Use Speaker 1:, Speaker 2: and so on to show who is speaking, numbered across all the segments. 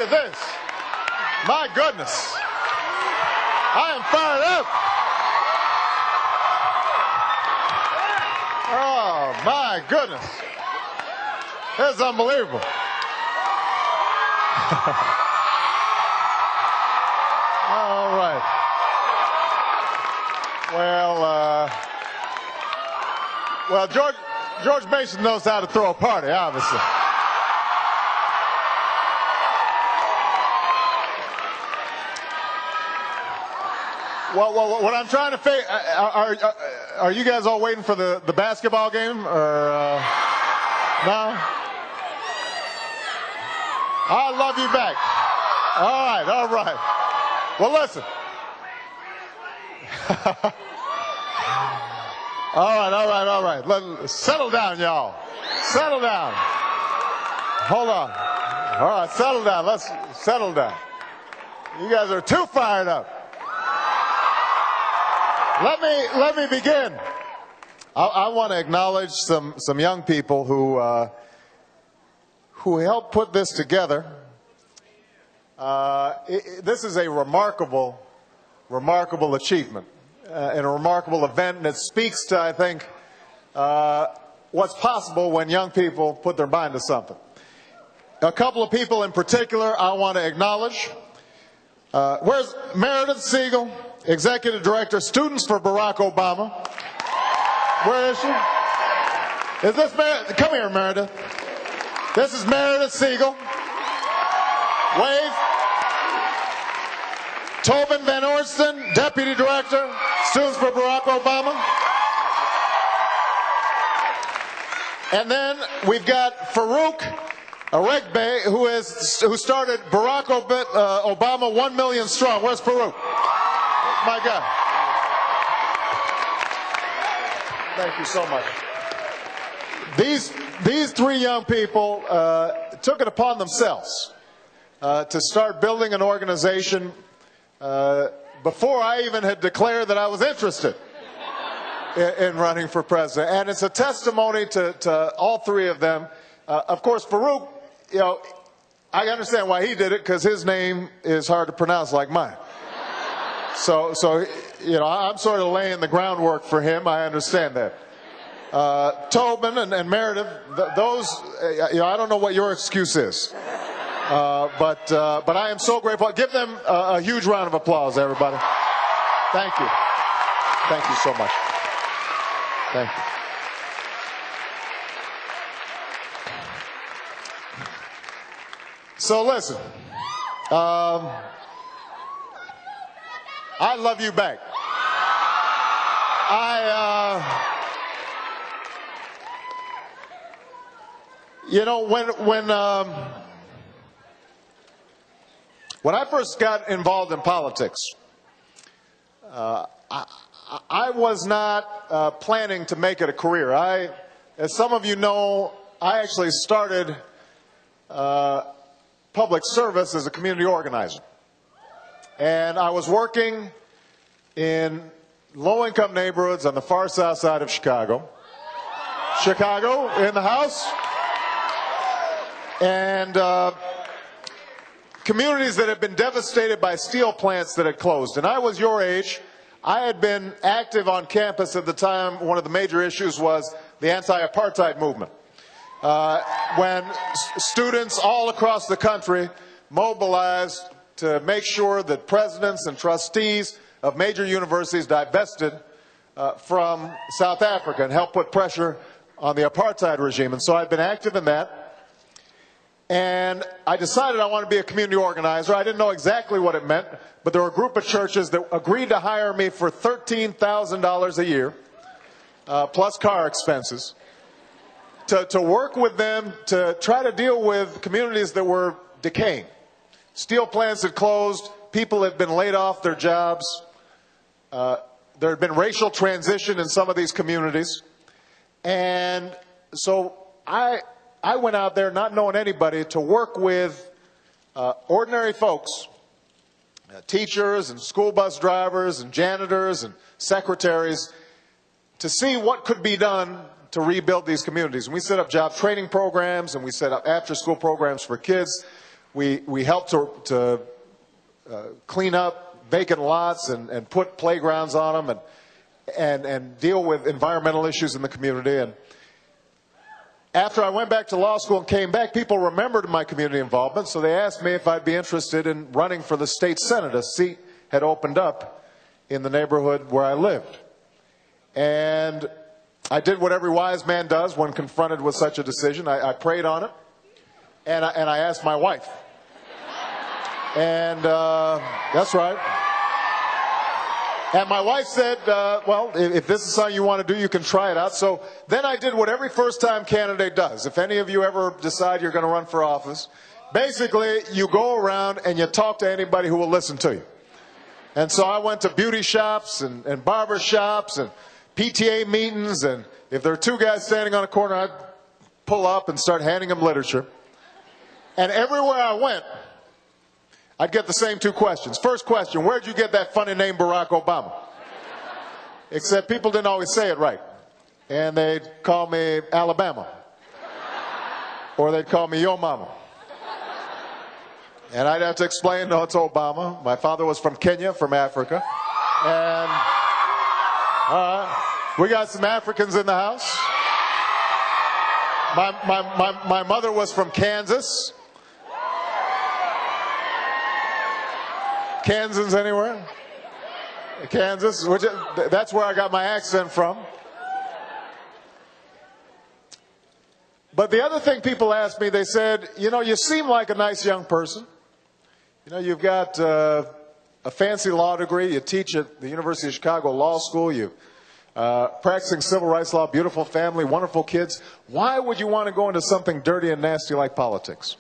Speaker 1: at this. My goodness. I am fired up. Oh, my goodness. This is unbelievable. All right. Well, George Mason knows how to throw a party, obviously. Well, what I'm trying to figure, are you guys all waiting for the basketball game, or no? I love you back. All right. Well, listen. All right. Settle down, y'all. Settle down. Hold on. All right, settle down. Let's settle down. You guys are too fired up. Let me begin. I want to acknowledge some young people who helped put this together. This is a remarkable achievement and a remarkable event, and it speaks to, I think, what's possible when young people put their mind to something. A couple of people in particular I want to acknowledge. Where's Meredith Siegel, Executive Director, Students for Barack Obama? Where is she? Is this Meredith? Come here, Meredith. This is Meredith Siegel. Wave. Tobin Van Orsten, Deputy Director, Students for Barack Obama. And then we've got Farouk Aregbe, who started Barack Obama 1 Million Strong. Where's Farouk? My God. Thank you so much. These three young people took it upon themselves to start building an organization before I even had declared that I was interested in running for president. And it's a testimony to all three of them. Of course, Farouk, I understand why he did it, because his name is hard to pronounce like mine. So I'm sort of laying the groundwork for him. I understand that. Tobin and Meredith, those, I don't know what your excuse is. But I am so grateful. Give them a huge round of applause, everybody. Thank you. Thank you so much. Thank you. So listen, I love you back. When I first got involved in politics, I was not planning to make it a career. As some of you know, I actually started public service as a community organizer. And I was working in low-income neighborhoods on the far south side of Chicago. Chicago in the house. And communities that had been devastated by steel plants that had closed. And I was your age. I had been active on campus at the time. One of the major issues was the anti-apartheid movement. When students all across the country mobilized to make sure that presidents and trustees of major universities divested from South Africa and helped put pressure on the apartheid regime. And so I've been active in that. And I decided I wanted to be a community organizer. I didn't know exactly what it meant, but there were a group of churches that agreed to hire me for $13,000 a year, plus car expenses, to work with them to try to deal with communities that were decaying. Steel plants had closed. People had been laid off their jobs. There had been racial transition in some of these communities. And so I went out there not knowing anybody to work with ordinary folks, teachers and school bus drivers and janitors and secretaries, to see what could be done to rebuild these communities. And we set up job training programs, and we set up after-school programs for kids. We help to clean up vacant lots and put playgrounds on them and deal with environmental issues in the community. And after I went back to law school and came back, people remembered my community involvement, so they asked me if I'd be interested in running for the state senate. A seat had opened up in the neighborhood where I lived. And I did what every wise man does when confronted with such a decision. I prayed on it, and I asked my wife. And that's right. And my wife said, well, if this is something you want to do, you can try it out. So then I did what every first-time candidate does. If any of you ever decide you're going to run for office, basically you go around and you talk to anybody who will listen to you. And so I went to beauty shops and barber shops and PTA meetings, and if there are two guys standing on a corner, I'd pull up and start handing them literature. And everywhere I went, I'd get the same two questions. First question, where'd you get that funny name Barack Obama? Except people didn't always say it right. And they'd call me Alabama. Or they'd call me Yo Mama. And I'd have to explain, no, it's Obama. My father was from Kenya, from Africa. And we got some Africans in the house. My mother was from Kansas. Kansans anywhere? Kansas, that's where I got my accent from. But the other thing people asked me, they said, you know, you seem like a nice young person. You know, you've got a fancy law degree. You teach at the University of Chicago Law School. You practicing civil rights law, beautiful family, wonderful kids. Why would you want to go into something dirty and nasty like politics?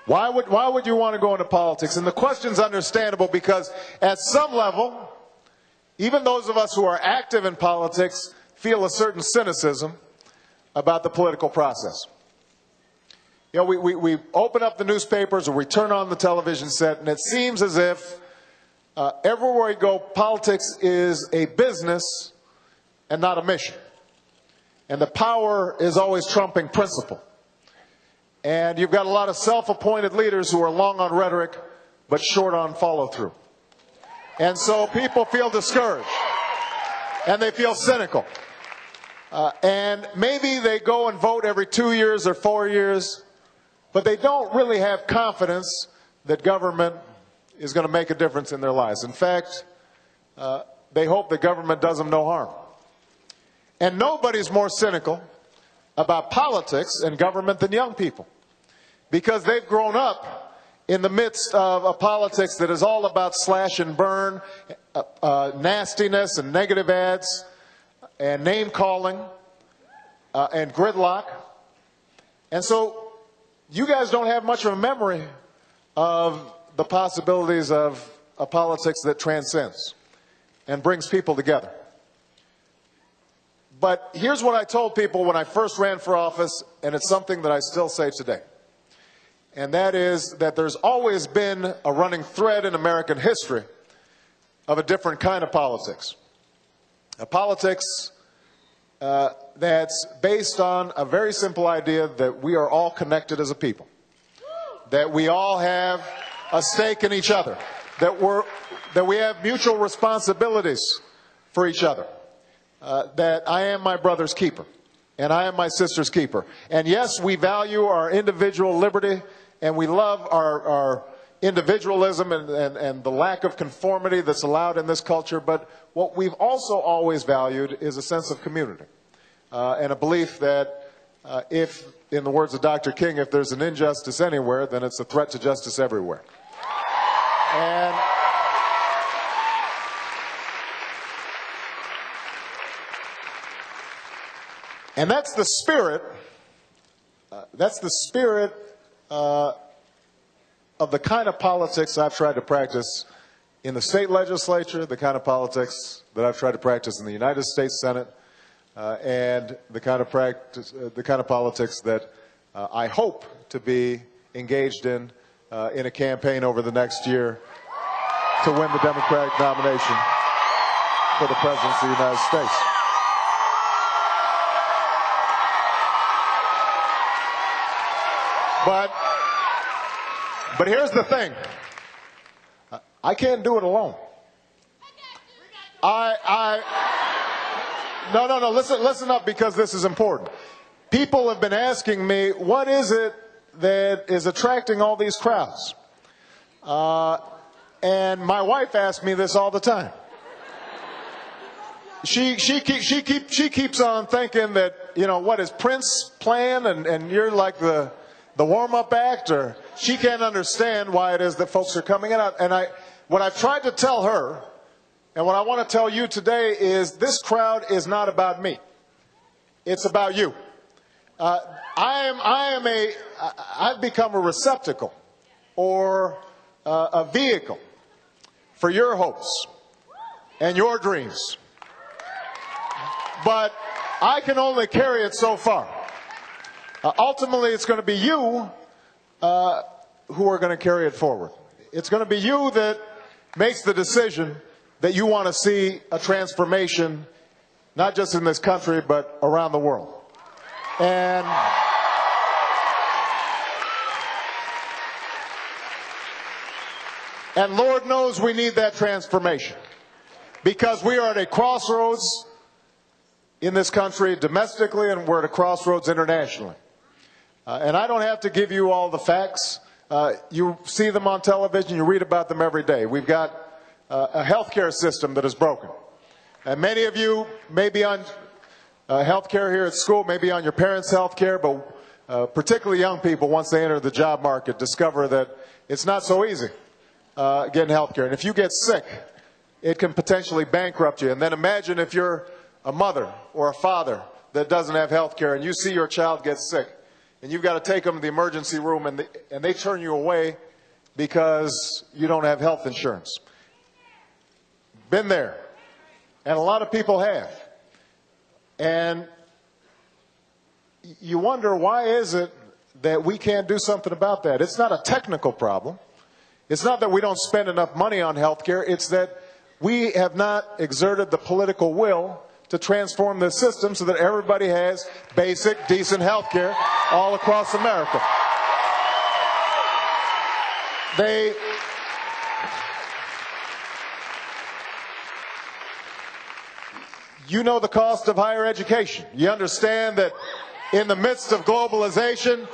Speaker 1: Why would you want to go into politics? And the question's understandable because at some level, even those of us who are active in politics feel a certain cynicism about the political process. You know, we open up the newspapers or we turn on the television set, and it seems as if everywhere we go, politics is a business and not a mission. And the power is always trumping principle. And you've got a lot of self-appointed leaders who are long on rhetoric but short on follow-through. And so people feel discouraged and they feel cynical. And maybe they go and vote every 2 years or 4 years, but they don't really have confidence that government is going to make a difference in their lives. In fact, they hope that government does them no harm. And nobody's more cynical about politics and government than young people, because they've grown up in the midst of a politics that is all about slash and burn, nastiness and negative ads and name calling and gridlock. And so you guys don't have much of a memory of the possibilities of a politics that transcends and brings people together. But here's what I told people when I first ran for office, and it's something that I still say today. And that is that there's always been a running thread in American history of a different kind of politics. A politics that's based on a very simple idea that we are all connected as a people. That we all have a stake in each other. That we have mutual responsibilities for each other. That I am my brother's keeper. And I am my sister's keeper. And yes, we value our individual liberty, and we love our individualism and the lack of conformity that's allowed in this culture. But what we've also always valued is a sense of community. And a belief that if, in the words of Dr. King, if there's an injustice anywhere, then it's a threat to justice everywhere. And that's the spirit. That's the spirit of the kind of politics I've tried to practice in the state legislature, the kind of politics that I've tried to practice in the United States Senate, and the kind of politics that I hope to be engaged in a campaign over the next year to win the Democratic nomination for the presidency of the United States. But here's the thing. I can't do it alone. No, listen up, because this is important. People have been asking me, what is it that is attracting all these crowds? And my wife asks me this all the time. She keeps on thinking that, you know, what is Prince playing and you're like the warm-up act, or she can't understand why it is that folks are coming out. And what I've tried to tell her, and what I want to tell you today, is this crowd is not about me. It's about you. I've become a receptacle, or a vehicle for your hopes and your dreams. But I can only carry it so far. Ultimately, it's going to be you who are going to carry it forward. It's going to be you that makes the decision that you want to see a transformation, not just in this country, but around the world. And Lord knows we need that transformation, because we are at a crossroads in this country domestically, and we're at a crossroads internationally. And I don't have to give you all the facts. You see them on television. You read about them every day. We've got a healthcare system that is broken. And many of you may be on healthcare here at school, maybe on your parents' healthcare, but particularly young people, once they enter the job market, discover that it's not so easy getting healthcare. And if you get sick, it can potentially bankrupt you. And then imagine if you're a mother or a father that doesn't have health care, and you see your child get sick, and you've got to take them to the emergency room, and they turn you away because you don't have health insurance. Been there. And a lot of people have. And you wonder, why is it that we can't do something about that? It's not a technical problem. It's not that we don't spend enough money on health care. It's that we have not exerted the political will to transform this system so that everybody has basic, decent health care all across America. You know the cost of higher education. You understand that in the midst of globalization,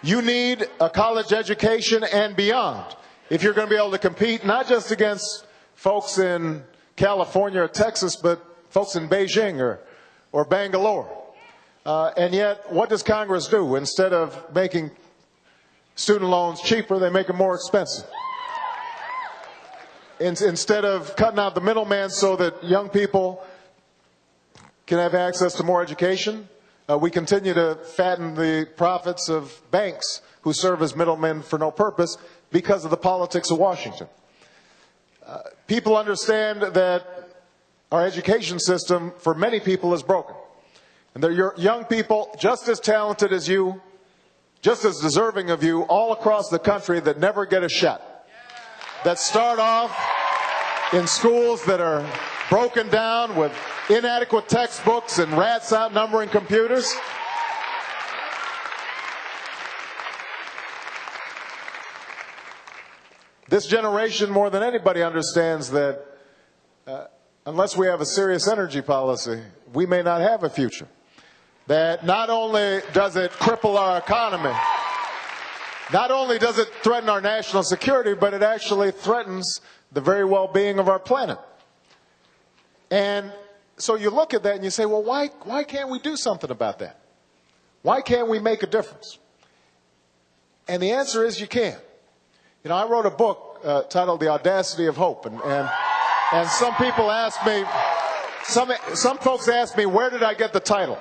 Speaker 1: you need a college education and beyond if you're going to be able to compete, not just against folks in California or Texas, but folks in Beijing or Bangalore. And yet, what does Congress do? Instead of making student loans cheaper, they make them more expensive. Instead of cutting out the middleman so that young people can have access to more education, we continue to fatten the profits of banks who serve as middlemen for no purpose because of the politics of Washington. People understand that our education system, for many people, is broken. And there are young people just as talented as you, just as deserving of you, all across the country that never get a shot. That start off in schools that are broken down with inadequate textbooks and rats outnumbering computers. This generation, more than anybody, understands that unless we have a serious energy policy, we may not have a future. That not only does it cripple our economy, not only does it threaten our national security, but it actually threatens the very well-being of our planet. And so you look at that and you say, well, why can't we do something about that? Why can't we make a difference? And the answer is you can. You know, I wrote a book titled The Audacity of Hope, and some people ask me, some folks ask me, where did I get the title?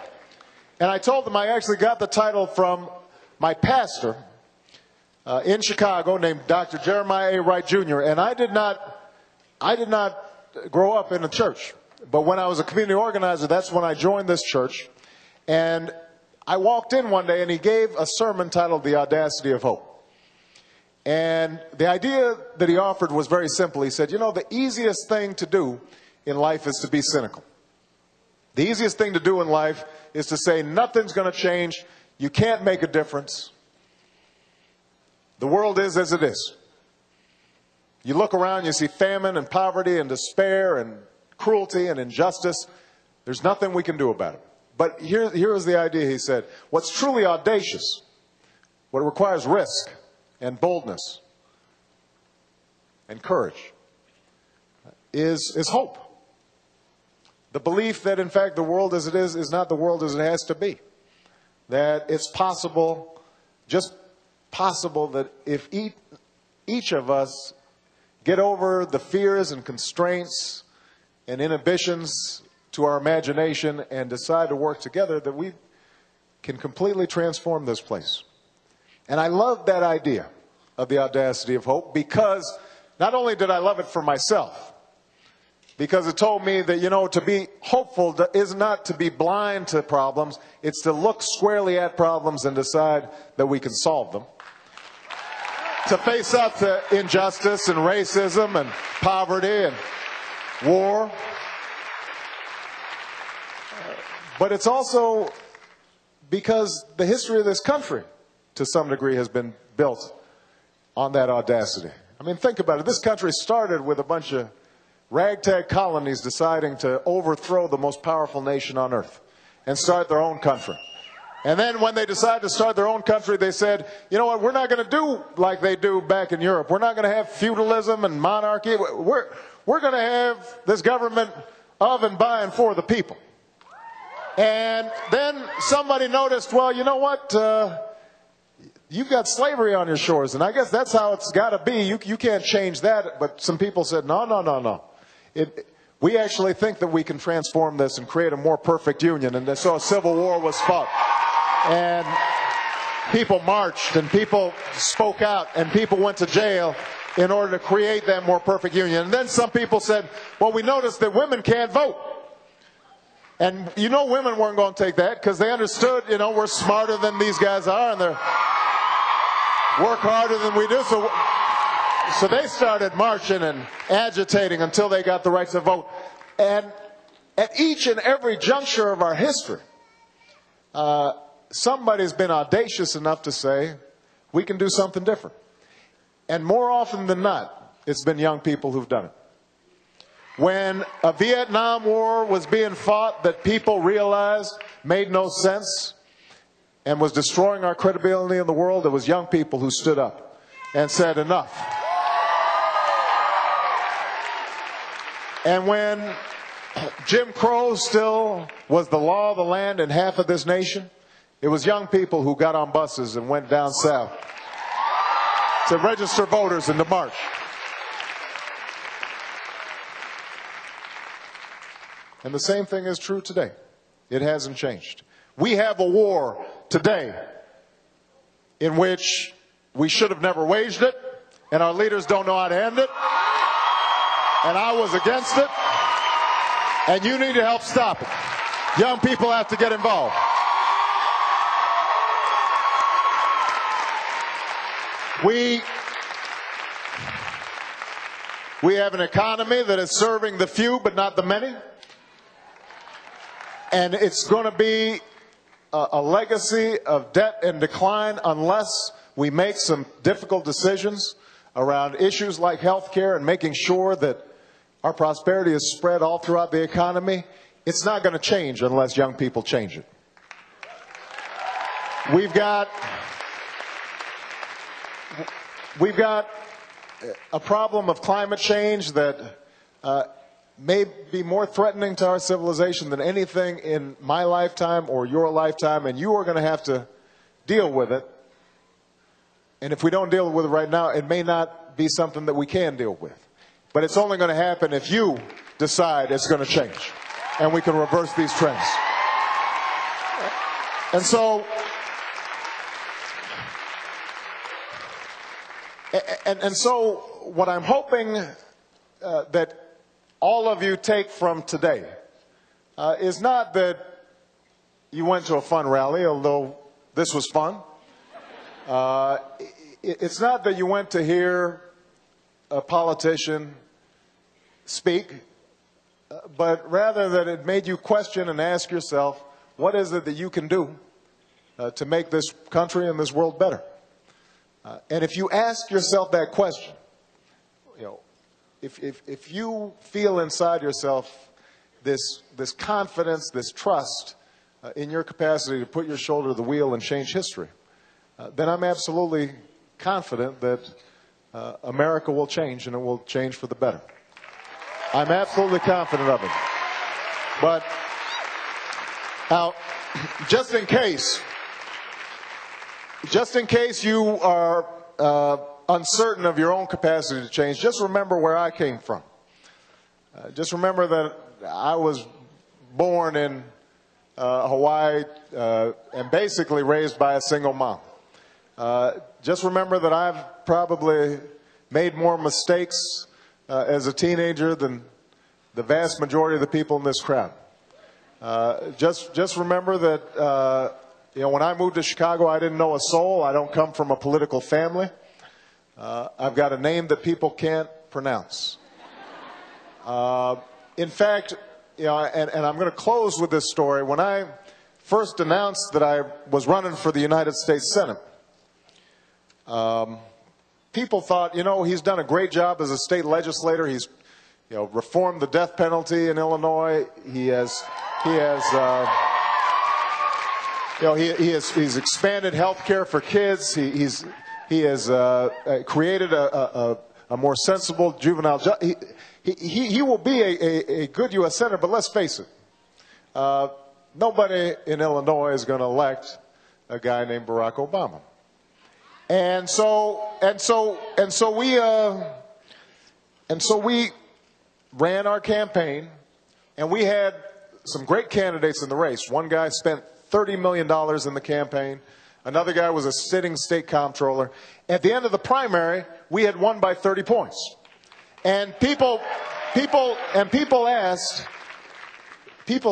Speaker 1: And I told them I actually got the title from my pastor in Chicago named Dr. Jeremiah A. Wright Jr. And I did not grow up in a church. But when I was a community organizer, that's when I joined this church. And I walked in one day and he gave a sermon titled The Audacity of Hope. And the idea that he offered was very simple. He said, you know, the easiest thing to do in life is to be cynical. The easiest thing to do in life is to say nothing's going to change. You can't make a difference. The world is as it is. You look around, you see famine and poverty and despair and cruelty and injustice. There's nothing we can do about it. But here is the idea, he said. What's truly audacious, what requires risk and boldness and courage, is hope. The belief that, in fact, the world as it is not the world as it has to be. That it's possible, just possible, that if each of us get over the fears and constraints and inhibitions to our imagination and decide to work together, that we can completely transform this place. And I love that idea of the audacity of hope, because not only did I love it for myself, because it told me that, you know, to be hopeful is not to be blind to problems. It's to look squarely at problems and decide that we can solve them. To face up to injustice and racism and poverty and war. But it's also because the history of this country, to some degree, has been built on that audacity. I mean, think about it. This country started with a bunch of ragtag colonies deciding to overthrow the most powerful nation on earth and start their own country. And then when they decided to start their own country, they said, you know what, we're not going to do like they do back in Europe. We're not going to have feudalism and monarchy. We're going to have this government of and by and for the people. And then somebody noticed, well, you know what, you've got slavery on your shores, and I guess that's how it's got to be. You can't change that. But some people said, no. We actually think that we can transform this and create a more perfect union. And so a civil war was fought. And people marched, and people spoke out, and people went to jail in order to create that more perfect union. And then some people said, well, we noticed that women can't vote. And you know women weren't going to take that, because they understood, you know, we're smarter than these guys are, and they work harder than we do. So they started marching and agitating until they got the right to vote. And at each and every juncture of our history, somebody's been audacious enough to say, we can do something different. And more often than not, it's been young people who've done it. When a Vietnam War was being fought that people realized made no sense and was destroying our credibility in the world, it was young people who stood up and said, enough. And when Jim Crow still was the law of the land in half of this nation, it was young people who got on buses and went down south to register voters and to march. And the same thing is true today. It hasn't changed. We have a war today in which we should have never waged it, and our leaders don't know how to end it. And I was against it, and you need to help stop it. Young people have to get involved. We have an economy that is serving the few but not the many. And it's going to be a legacy of debt and decline unless we make some difficult decisions around issues like health care and making sure that our prosperity is spread all throughout the economy. It's not going to change unless young people change it. We've got a problem of climate change that may be more threatening to our civilization than anything in my lifetime or your lifetime, and you are going to have to deal with it. And if we don't deal with it right now, it may not be something that we can deal with. But it's only going to happen if you decide it's going to change, and we can reverse these trends. And so, what I'm hoping that all of you take from today is not that you went to a fun rally, although this was fun. It's not that you went to hear a politician speak, but rather that it made you question and ask yourself, what is it that you can do to make this country and this world better? And if you ask yourself that question, you know, if you feel inside yourself this confidence, this trust in your capacity to put your shoulder to the wheel and change history, then I'm absolutely confident that America will change, and it will change for the better. I'm absolutely confident of it. But now, just in case you are uncertain of your own capacity to change, just remember where I came from. Just remember that I was born in Hawaii and basically raised by a single mom. Just remember that I've probably made more mistakes as a teenager than the vast majority of the people in this crowd. Just remember that you know, when I moved to Chicago, I didn't know a soul. I don't come from a political family. I've got a name that people can't pronounce. In fact, you know, and I'm going to close with this story. When I first announced that I was running for the United States Senate, people thought, you know, he's done a great job as a state legislator. He's, you know, reformed the death penalty in Illinois. He's expanded health care for kids. He has created a more sensible juvenile justice. He will be a good U.S. Senator, but let's face it, nobody in Illinois is going to elect a guy named Barack Obama. And so we ran our campaign, and we had some great candidates in the race. One guy spent $30 million in the campaign. Another guy was a sitting state comptroller. At the end of the primary, we had won by 30 points. And people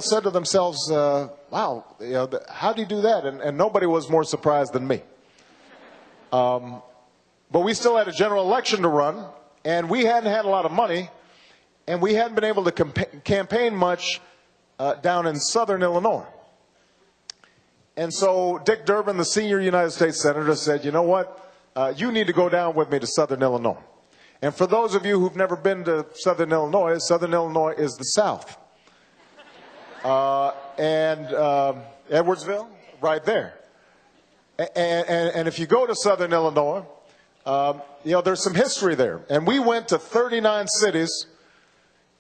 Speaker 1: said to themselves, wow, you know, how do you do that? And nobody was more surprised than me. But we still had a general election to run, and we hadn't had a lot of money, and we hadn't been able to campaign much down in southern Illinois. And so Dick Durbin, the senior United States Senator, said, you know what, you need to go down with me to southern Illinois. And for those of you who've never been to southern Illinois is the South. Edwardsville, right there. And if you go to southern Illinois, you know, there's some history there. And we went to 39 cities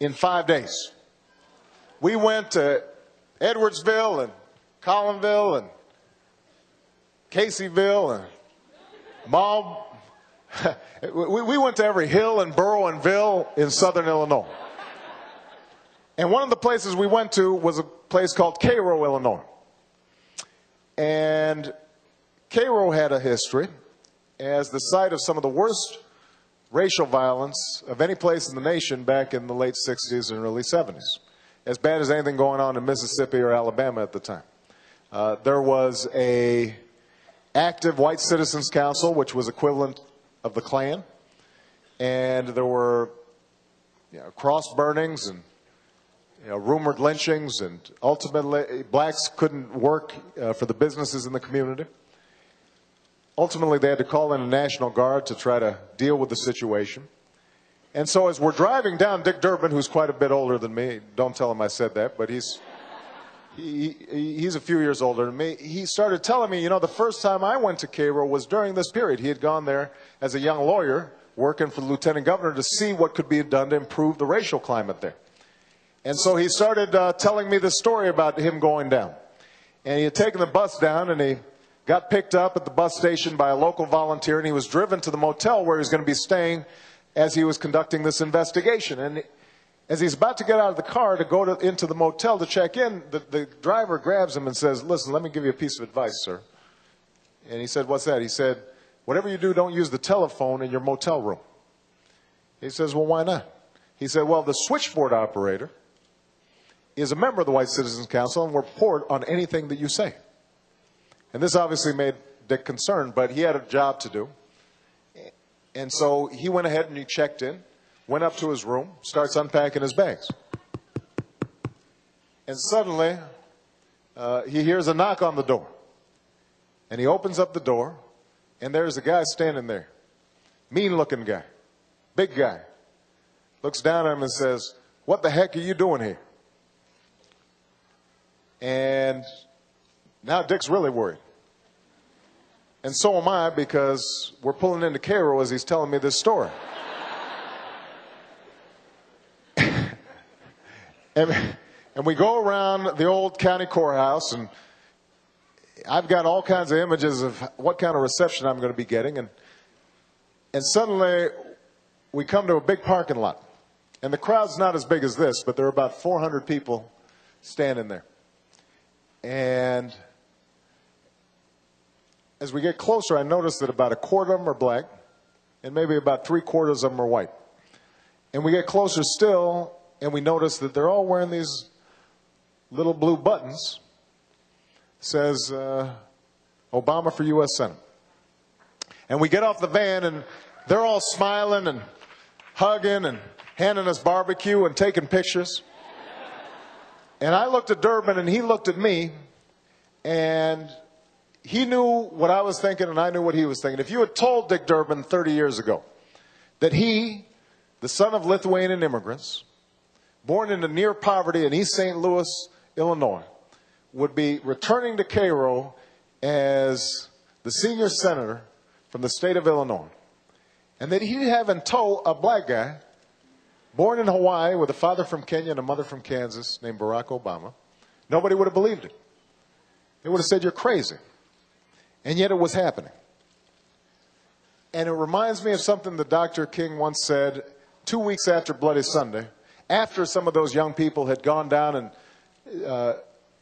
Speaker 1: in 5 days. We went to Edwardsville and Collinville and Caseyville and Maumelle. We went to every hill and borough and ville in southern Illinois. And one of the places we went to was a place called Cairo, Illinois. And Cairo had a history as the site of some of the worst racial violence of any place in the nation back in the late 60s and early 70s. As bad as anything going on in Mississippi or Alabama at the time. There was an active white citizens council, which was equivalent of the Klan. And there were, you know, cross burnings and, you know, rumored lynchings, and ultimately blacks couldn't work for the businesses in the community. Ultimately, they had to call in a National Guard to try to deal with the situation. And so as we're driving down, Dick Durbin, who's quite a bit older than me, don't tell him I said that, but he's a few years older than me, he started telling me, you know, the first time I went to Cairo was during this period. He had gone there as a young lawyer working for the lieutenant governor to see what could be done to improve the racial climate there. And so he started telling me the story about him going down. And he had taken the bus down, and he got picked up at the bus station by a local volunteer, and he was driven to the motel where he was going to be staying as he was conducting this investigation. And as he's about to get out of the car to go into the motel to check in, the driver grabs him and says, listen, let me give you a piece of advice, sir. And he said, what's that? He said, whatever you do, don't use the telephone in your motel room. He says, well, why not? He said, well, the switchboard operator is a member of the White Citizens Council and will report on anything that you say. And this obviously made Dick concerned, but he had a job to do. And so he went ahead and he checked in, went up to his room, starts unpacking his bags. And suddenly, he hears a knock on the door. And he opens up the door, And there's a guy standing there, mean-looking guy, big guy. Looks down at him and says, "What the heck are you doing here?" And now Dick's really worried. And so am I, because we're pulling into Cairo as he's telling me this story. And we go around the old county courthouse, and I've got all kinds of images of what kind of reception I'm going to be getting. And suddenly we come to a big parking lot. And the crowd's not as big as this, but there are about 400 people standing there. And as we get closer, I notice that about a quarter of them are black, and maybe about 3/4 of them are white. And we get closer still, and we notice that they're all wearing these little blue buttons. Says, Obama for U.S. Senate. And we get off the van, and they're all smiling and hugging and handing us barbecue and taking pictures. And I looked at Durbin, and he looked at me, and he knew what I was thinking, and I knew what he was thinking. If you had told Dick Durbin 30 years ago that he, the son of Lithuanian immigrants, born into near poverty in East St. Louis, Illinois, would be returning to Cairo as the senior senator from the state of Illinois, and that he'd have in tow a black guy born in Hawaii with a father from Kenya and a mother from Kansas named Barack Obama, nobody would have believed it. They would have said, "You're crazy." And yet it was happening. And it reminds me of something that Dr. King once said 2 weeks after Bloody Sunday, after some of those young people had gone down and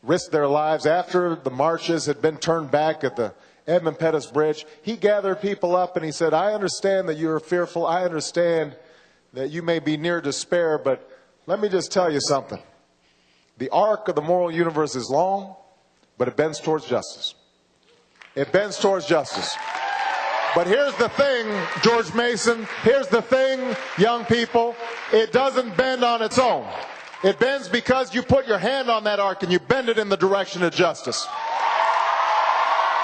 Speaker 1: risked their lives, after the marches had been turned back at the Edmund Pettus Bridge. He gathered people up and he said, "I understand that you're fearful. I understand that you may be near despair, but let me just tell you something. The arc of the moral universe is long, but it bends towards justice. It bends towards justice. But here's the thing, George Mason, here's the thing, young people, it doesn't bend on its own. It bends because you put your hand on that arc and you bend it in the direction of justice.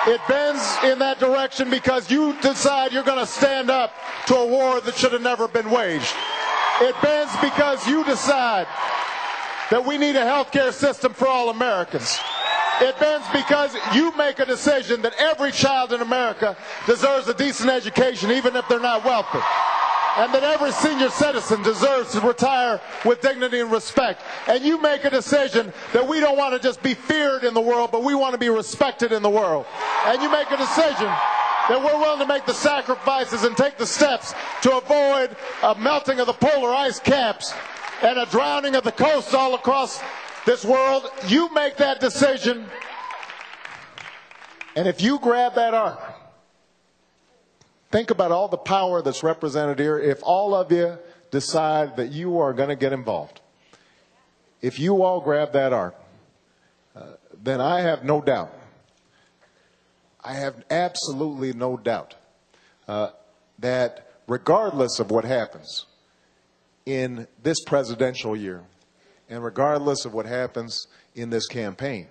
Speaker 1: It bends in that direction because you decide you're going to stand up to a war that should have never been waged. It bends because you decide that we need a health care system for all Americans. It bends because you make a decision that every child in America deserves a decent education, even if they're not wealthy. And that every senior citizen deserves to retire with dignity and respect. And you make a decision that we don't want to just be feared in the world, but we want to be respected in the world. And you make a decision that we're willing to make the sacrifices and take the steps to avoid a melting of the polar ice caps and a drowning of the coasts all across this world. You make that decision, and if you grab that arc, think about all the power that's represented here. If all of you decide that you are going to get involved, if you all grab that arc, then I have no doubt, I have absolutely no doubt that regardless of what happens in this presidential year, and regardless of what happens in this campaign,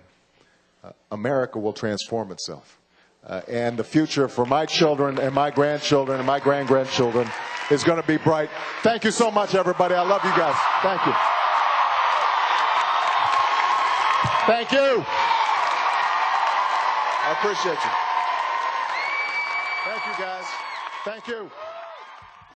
Speaker 1: America will transform itself. And the future for my children and my grandchildren and my grand-grandchildren is going to be bright. Thank you so much, everybody. I love you guys. Thank you. Thank you. I appreciate you. Thank you, guys. Thank you.